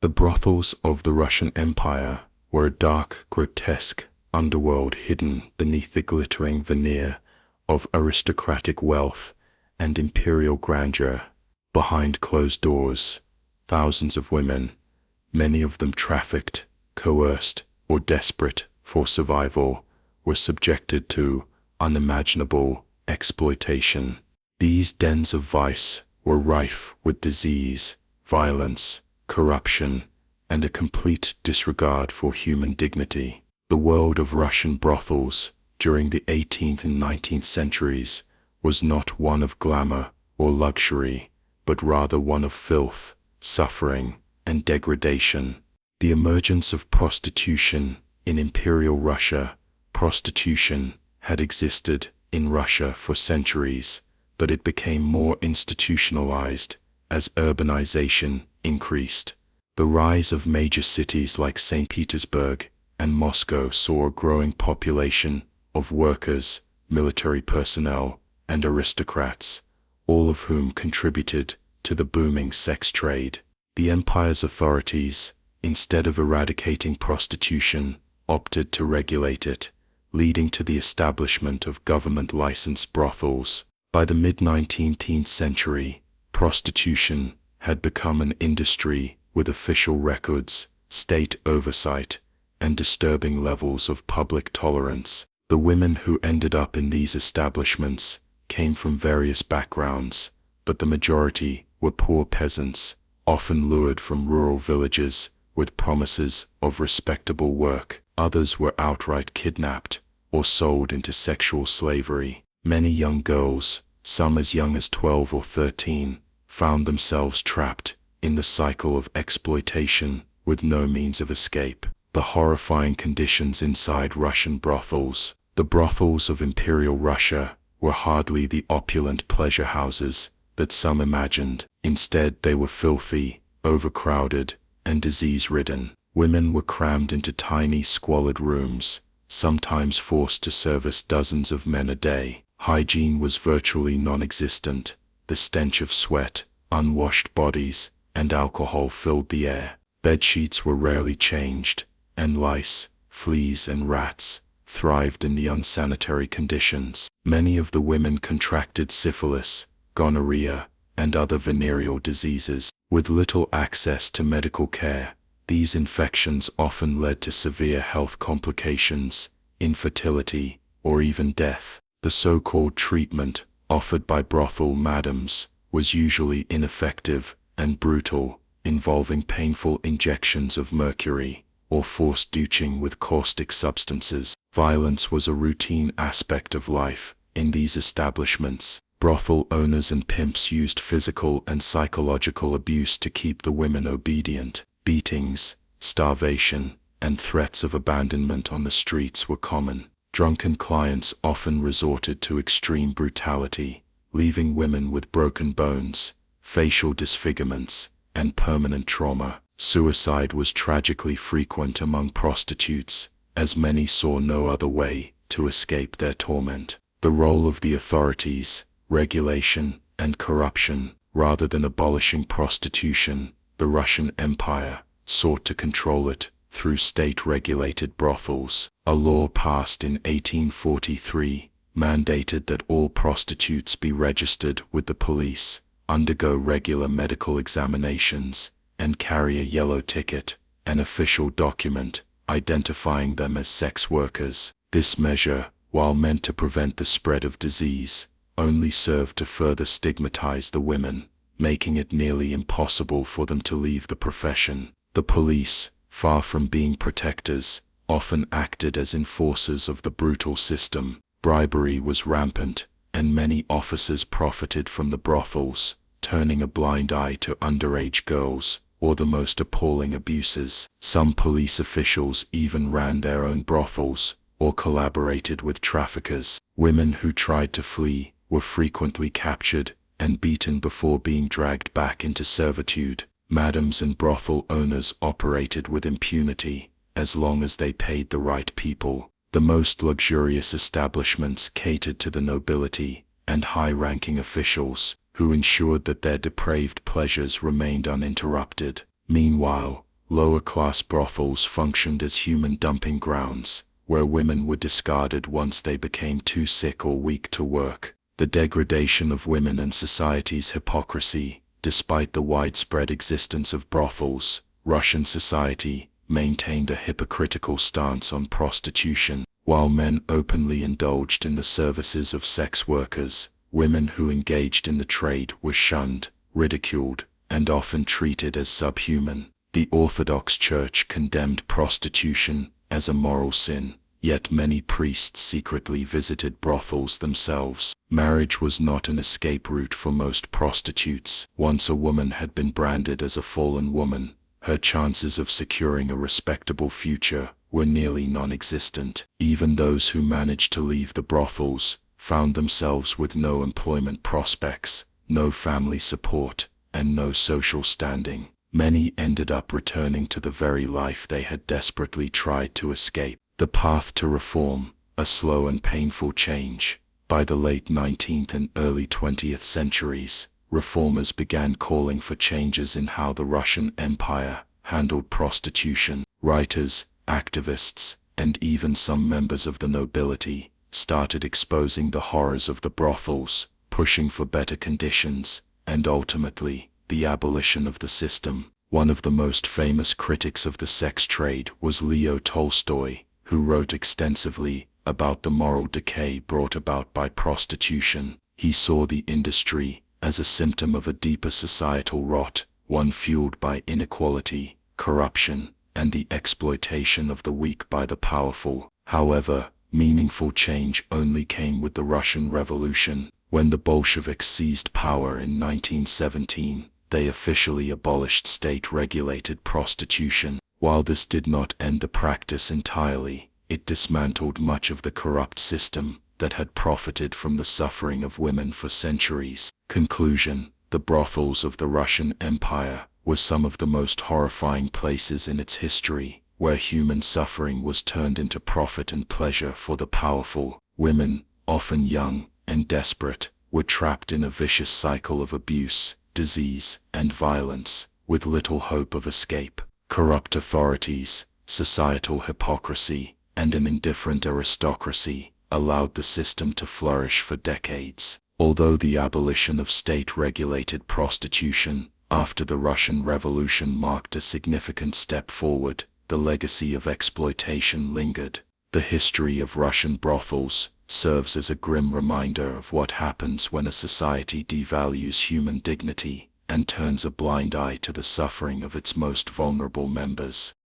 The brothels of the Russian Empire were a dark, grotesque underworld hidden beneath the glittering veneer of aristocratic wealth and imperial grandeur. Behind closed doors, thousands of women, many of them trafficked, coerced, or desperate for survival, were subjected to unimaginable exploitation. These dens of vice were rife with disease, violence, corruption, and a complete disregard for human dignity. The world of Russian brothels during the 18th and 19th centuries was not one of glamour or luxury, but rather one of filth, suffering, and degradation. The emergence of prostitution in Imperial Russia. Prostitution had existed in Russia for centuries, but it became more institutionalized as urbanization increased. The rise of major cities like St. Petersburg and Moscow saw a growing population of workers, military personnel, and aristocrats, all of whom contributed to the booming sex trade. The empire's authorities, instead of eradicating prostitution, opted to regulate it, leading to the establishment of government-licensed brothels. By the mid-19th century, prostitution had become an industry with official records, state oversight, and disturbing levels of public tolerance. The women who ended up in these establishments came from various backgrounds, but the majority were poor peasants, often lured from rural villages with promises of respectable work. Others were outright kidnapped or sold into sexual slavery. Many young girls, some as young as 12 or 13, found themselves trapped in the cycle of exploitation with no means of escape. The horrifying conditions inside Russian brothels. The brothels of Imperial Russia were hardly the opulent pleasure houses that some imagined. Instead, they were filthy, overcrowded, and disease-ridden. Women were crammed into tiny, squalid rooms, sometimes forced to service dozens of men a day. Hygiene was virtually non-existent. The stench of sweat, unwashed bodies, and alcohol filled the air. Bedsheets were rarely changed, and lice, fleas, and rats thrived in the unsanitary conditions. Many of the women contracted syphilis, gonorrhea, and other venereal diseases. With little access to medical care, these infections often led to severe health complications, infertility, or even death. The so-called treatment offered by brothel madams was usually ineffective and brutal, involving painful injections of mercury or forced douching with caustic substances. Violence was a routine aspect of life in these establishments. Brothel owners and pimps used physical and psychological abuse to keep the women obedient. Beatings, starvation, and threats of abandonment on the streets were common. Drunken clients often resorted to extreme brutality, leaving women with broken bones, facial disfigurements, and permanent trauma. Suicide was tragically frequent among prostitutes, as many saw no other way to escape their torment. The role of the authorities, regulation, and corruption. Rather than abolishing prostitution, the Russian Empire sought to control it through state-regulated brothels. A law passed in 1843 mandated that all prostitutes be registered with the police, undergo regular medical examinations, and carry a yellow ticket, an official document identifying them as sex workers. This measure, while meant to prevent the spread of disease, only served to further stigmatize the women, making it nearly impossible for them to leave the profession. The police, far from being protectors, often acted as enforcers of the brutal system. Bribery was rampant, and many officers profited from the brothels, turning a blind eye to underage girls or the most appalling abuses. Some police officials even ran their own brothels or collaborated with traffickers. Women who tried to flee were frequently captured and beaten before being dragged back into servitude. Madams and brothel owners operated with impunity, as long as they paid the right people. The most luxurious establishments catered to the nobility and high-ranking officials, who ensured that their depraved pleasures remained uninterrupted. Meanwhile, Lower-class brothels functioned as human dumping grounds, where women were discarded once they became too sick or weak to work. The degradation of women and society's hypocrisy. Despite the widespread existence of brothels, Russian society maintained a hypocritical stance on prostitution. While men openly indulged in the services of sex workers, women who engaged in the trade were shunned, ridiculed, and often treated as subhuman. The Orthodox Church condemned prostitution as a moral sin, yet many priests secretly visited brothels themselves. Marriage was not an escape route for most prostitutes. Once a woman had been branded as a fallen woman, her chances of securing a respectable future were nearly non-existent. Even those who managed to leave the brothels found themselves with no employment prospects, no family support, and no social standing. Many ended up returning to the very life they had desperately tried to escape. The path to reform, a slow and painful change. By the late 19th and early 20th centuries, reformers began calling for changes in how the Russian Empire handled prostitution. Writers, activists, and even some members of the nobility started exposing the horrors of the brothels, pushing for better conditions, and ultimately, the abolition of the system. One of the most famous critics of the sex trade was Leo Tolstoy, who wrote extensively about the moral decay brought about by prostitution. He saw the industry as a symptom of a deeper societal rot, one fueled by inequality, corruption, and the exploitation of the weak by the powerful. However, meaningful change only came with the Russian Revolution. When the Bolsheviks seized power in 1917, they officially abolished state-regulated prostitution. While this did not end the practice entirely, it dismantled much of the corrupt system that had profited from the suffering of women for centuries. Conclusion: the brothels of the Russian Empire were some of the most horrifying places in its history, where human suffering was turned into profit and pleasure for the powerful. Women, often young and desperate, were trapped in a vicious cycle of abuse, disease, and violence, with little hope of escape. Corrupt authorities, societal hypocrisy, and an indifferent aristocracy allowed the system to flourish for decades. Although the abolition of state-regulated prostitution after the Russian Revolution marked a significant step forward, the legacy of exploitation lingered. The history of Russian brothels serves as a grim reminder of what happens when a society devalues human dignity and turns a blind eye to the suffering of its most vulnerable members.